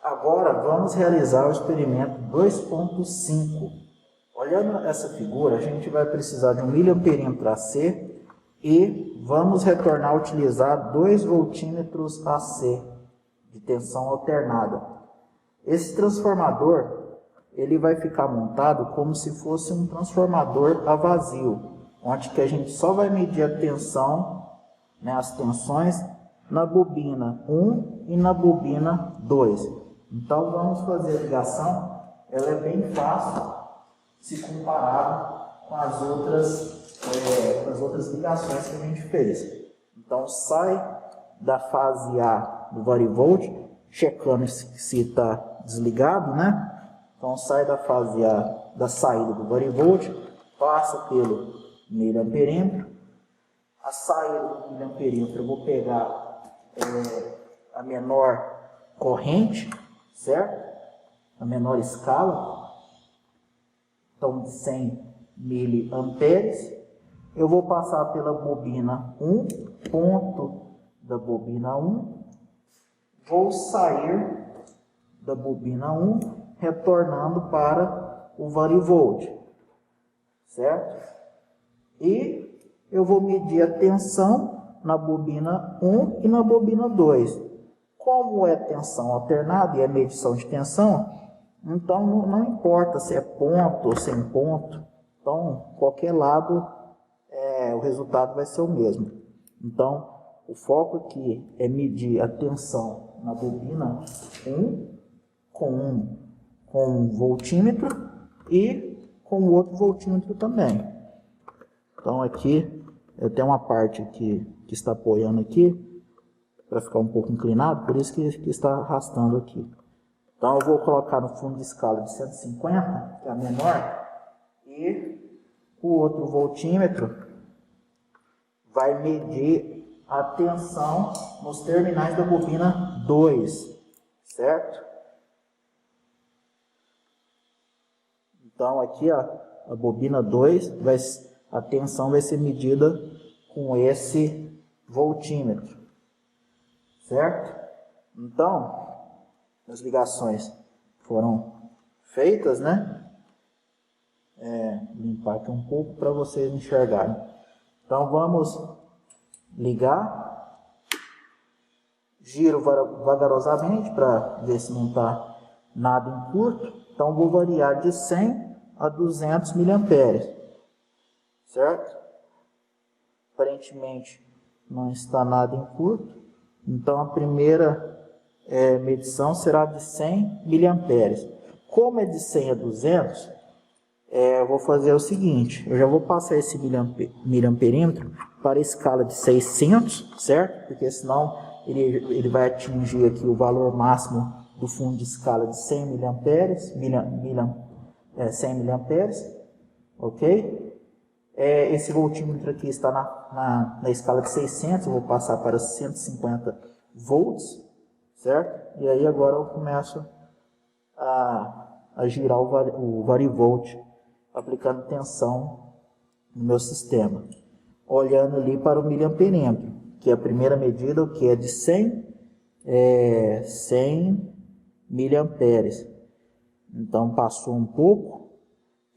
Agora vamos realizar o experimento 2.5. Olhando essa figura, a gente vai precisar de um miliamperímetro AC e vamos retornar a utilizar 2 voltímetros AC de tensão alternada. Esse transformador ele vai ficar montado como se fosse um transformador a vazio, onde que a gente só vai medir a tensão, né, as tensões na bobina 1 e na bobina 2. Então vamos fazer a ligação, ela é bem fácil se comparado com as outras ligações que a gente fez. Então sai da fase A do varivolt, checando se está desligado, né? Então sai da fase A da saída do varivolt, passa pelo miliamperímetro. A saída do miliamperímetro eu vou pegar a menor corrente, certo? A menor escala, então de 100 miliamperes. Eu vou passar pela bobina 1, ponto da bobina 1, vou sair da bobina 1, retornando para o varivolt, certo? E eu vou medir a tensão na bobina 1 e na bobina 2. Como é tensão alternada e é medição de tensão, então não importa se é ponto ou sem ponto, então qualquer lado o resultado vai ser o mesmo. Então o foco aqui é medir a tensão na bobina 1 com um voltímetro e com o outro voltímetro também. Então aqui eu tenho uma parte aqui que está apoiando aqui, para ficar um pouco inclinado, por isso que está arrastando aqui. Então eu vou colocar no fundo de escala de 150, que é a menor, e o outro voltímetro vai medir a tensão nos terminais da bobina 2, certo? Então aqui ó, a bobina 2, a tensão vai ser medida com esse voltímetro. Certo? Então, as ligações foram feitas, né? Limpar aqui um pouco para vocês enxergarem. Então, vamos ligar. Giro vagarosamente para ver se não está nada em curto. Então, vou variar de 100 a 200 miliamperes. Certo? Aparentemente, não está nada em curto. Então, a primeira medição será de 100 miliamperes. Como é de 100 a 200, eu vou fazer o seguinte. Eu já vou passar esse miliamperímetro para a escala de 600, certo? Porque senão ele vai atingir aqui o valor máximo do fundo de escala de 100 miliamperes. 100 miliamperes, ok? Esse voltímetro aqui está na escala de 600, eu vou passar para 150 volts, certo? E aí agora eu começo a girar o varivolt, aplicando tensão no meu sistema. Olhando ali para o miliamperímetro, que é a primeira medida, o que é de 100 miliamperes. Então passou um pouco,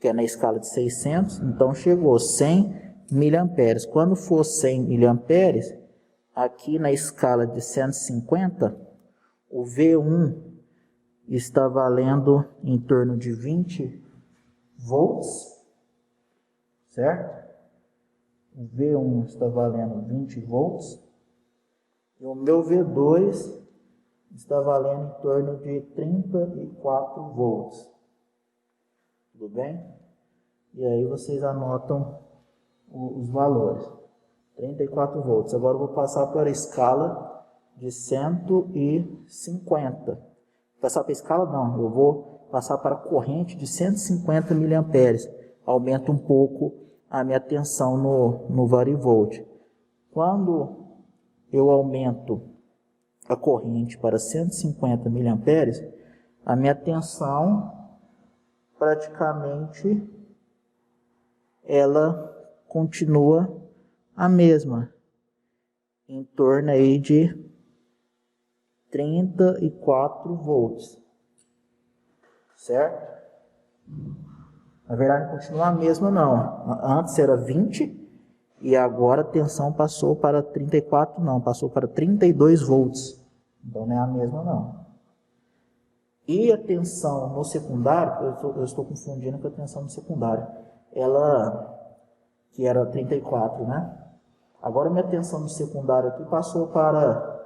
que é na escala de 600, então chegou 100 miliamperes. Quando for 100 miliamperes, aqui na escala de 150, o V1 está valendo em torno de 20 volts, certo? O V1 está valendo 20 volts, e o meu V2 está valendo em torno de 34 volts. Tudo bem? E aí vocês anotam os valores. 34 volts. Agora eu vou passar para a escala de 150. Passar para a escala? Não. Eu vou passar para a corrente de 150 miliamperes. Aumenta um pouco a minha tensão no varivolt. Quando eu aumento a corrente para 150 miliamperes, a minha tensão praticamente ela continua a mesma, em torno aí de 34 volts, certo? Na verdade, continua a mesma não. Antes era 20 e agora a tensão passou para 34 não, passou para 32 volts. Então não é a mesma não. E a tensão no secundário, eu estou confundindo com a tensão no secundário. Ela, que era 34, né? Agora minha tensão no secundário aqui passou para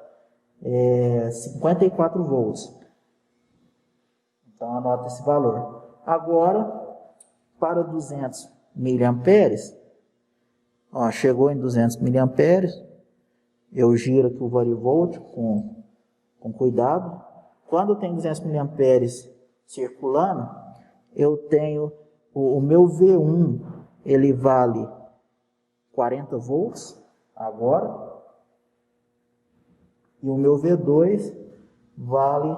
54 volts. Então anota esse valor. Agora, para 200 miliamperes, ó, chegou em 200 miliamperes, eu giro aqui o varivolt com cuidado. Quando tem 200 miliamperes circulando, eu tenho o meu V1, ele vale 40 volts agora, e o meu V2 vale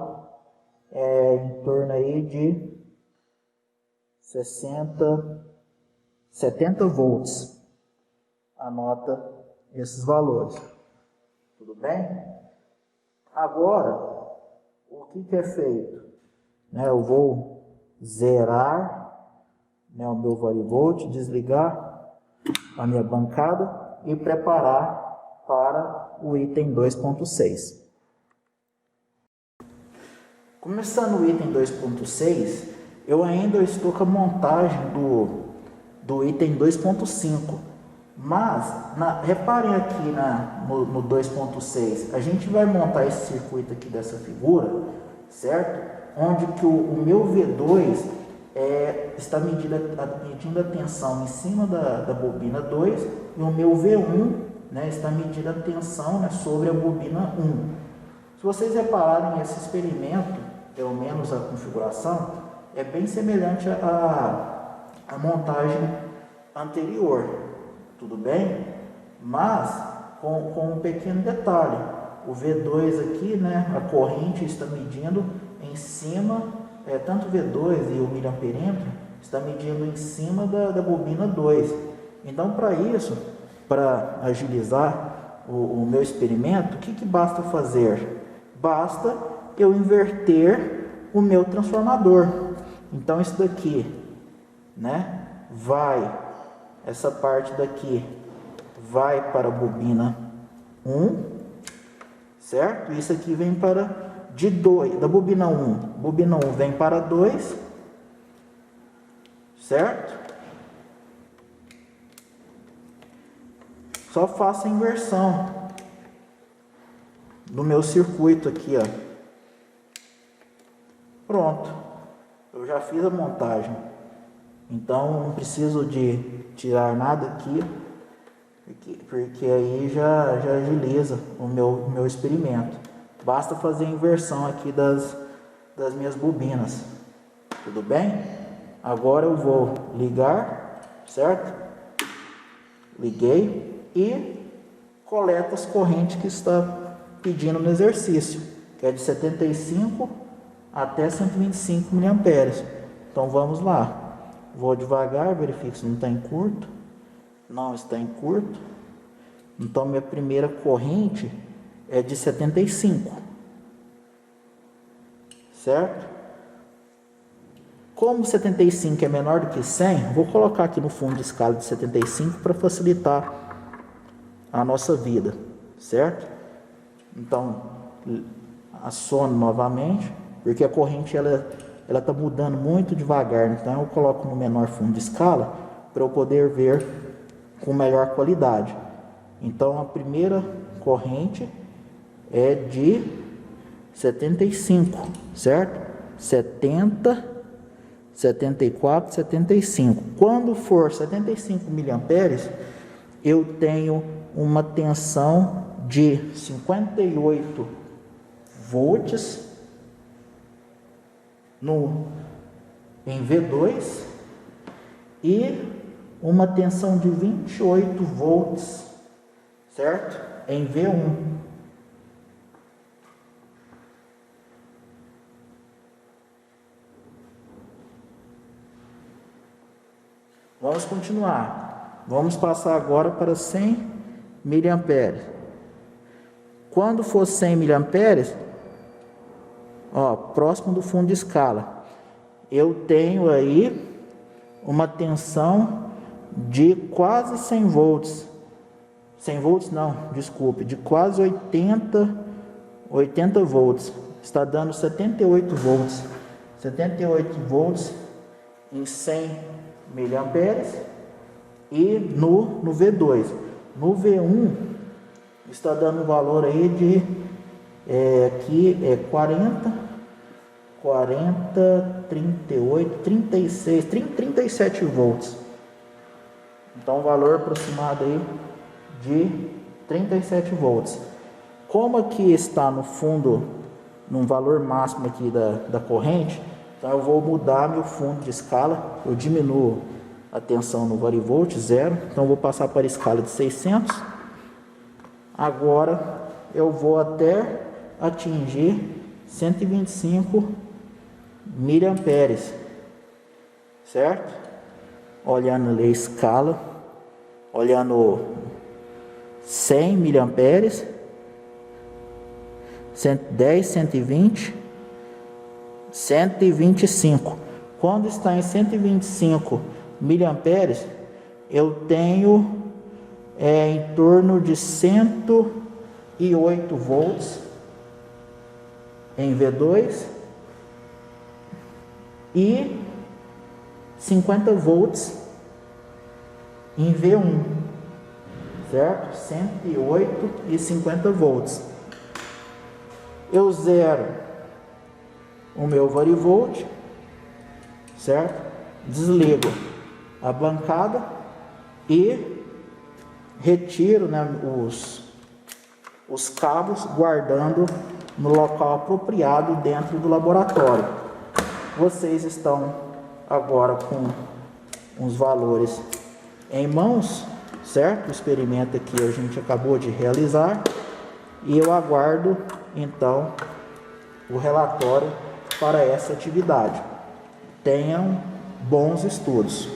em torno aí de 70 volts. Anota esses valores. Tudo bem? Agora, o que é feito? Eu vou zerar o meu varivolt, desligar a minha bancada e preparar para o item 2.6. Começando o item 2.6, eu ainda estou com a montagem do item 2.5, mas reparem aqui no 2.6, a gente vai montar esse circuito aqui dessa figura, certo? Onde que o meu V2 está medindo a tensão em cima da bobina 2 e o meu V1 está medindo a tensão sobre a bobina 1. Se vocês repararem, esse experimento, pelo menos a configuração, é bem semelhante à montagem anterior, tudo bem? Mas com um pequeno detalhe, o V2 aqui, a corrente está medindo em cima, tanto o V2 e o miliamperímetro está medindo em cima da bobina 2. Então, para isso, para agilizar o meu experimento, o que basta fazer? Basta eu inverter o meu transformador. Então isso daqui, essa parte daqui vai para a bobina 1, certo? Isso aqui vem para de 2, da bobina 1. Bobina 1 vem para 2, certo? Só faço a inversão do meu circuito aqui, ó. Pronto, eu já fiz a montagem, então não preciso de tirar nada aqui, porque aí já agiliza o meu experimento. Basta fazer a inversão aqui das minhas bobinas, tudo bem? Agora eu vou ligar, certo? Liguei e coleta as correntes que está pedindo no exercício, que é de 75 até 125 miliamperes. Então vamos lá, vou devagar, verifico se não está em curto. Não está em curto. Então minha primeira corrente é de 75, certo? Como 75 é menor do que 100, vou colocar aqui no fundo de escala de 75 para facilitar a nossa vida, certo? Então aciono novamente, porque a corrente ela está mudando muito devagar, então eu coloco no menor fundo de escala para eu poder ver com melhor qualidade. Então a primeira corrente é de 75, certo? 70, 74, 75. Quando for 75 miliamperes, eu tenho uma tensão de 58 volts em V2 e uma tensão de 28 volts, certo? Em V1. Vamos continuar. Vamos passar agora para 100 miliamperes. Quando for 100 miliamperes, Ó, próximo do fundo de escala, eu tenho aí uma tensão de quase 100 volts. 100 volts não, desculpe, de quase 80 volts. Está dando 78 volts. 78 volts em 100 miliamperes. E no V2. No V1 está dando um valor aí de aqui é 40, 38, 36, 37 volts. Então, um valor aproximado aí de 37 volts. Como aqui está no fundo, num valor máximo aqui da corrente, então eu vou mudar meu fundo de escala. Eu diminuo a tensão no varivolt, 0. Então, eu vou passar para a escala de 600. Agora, eu vou até atingir 125 miliamperes, certo? Olhando ali a escala, olhando 100 miliamperes, 110, 120, 125. Quando está em 125 miliamperes, eu tenho em torno de 108 volts em V2 e 50 volts em V1, certo? 108 e 50 volts. Eu zero o meu varivolt, certo? Desligo a bancada e retiro, né, os cabos, guardando no local apropriado dentro do laboratório. Vocês estão agora com os valores em mãos, certo? O experimento que a gente acabou de realizar, e eu aguardo então o relatório para essa atividade. Tenham bons estudos.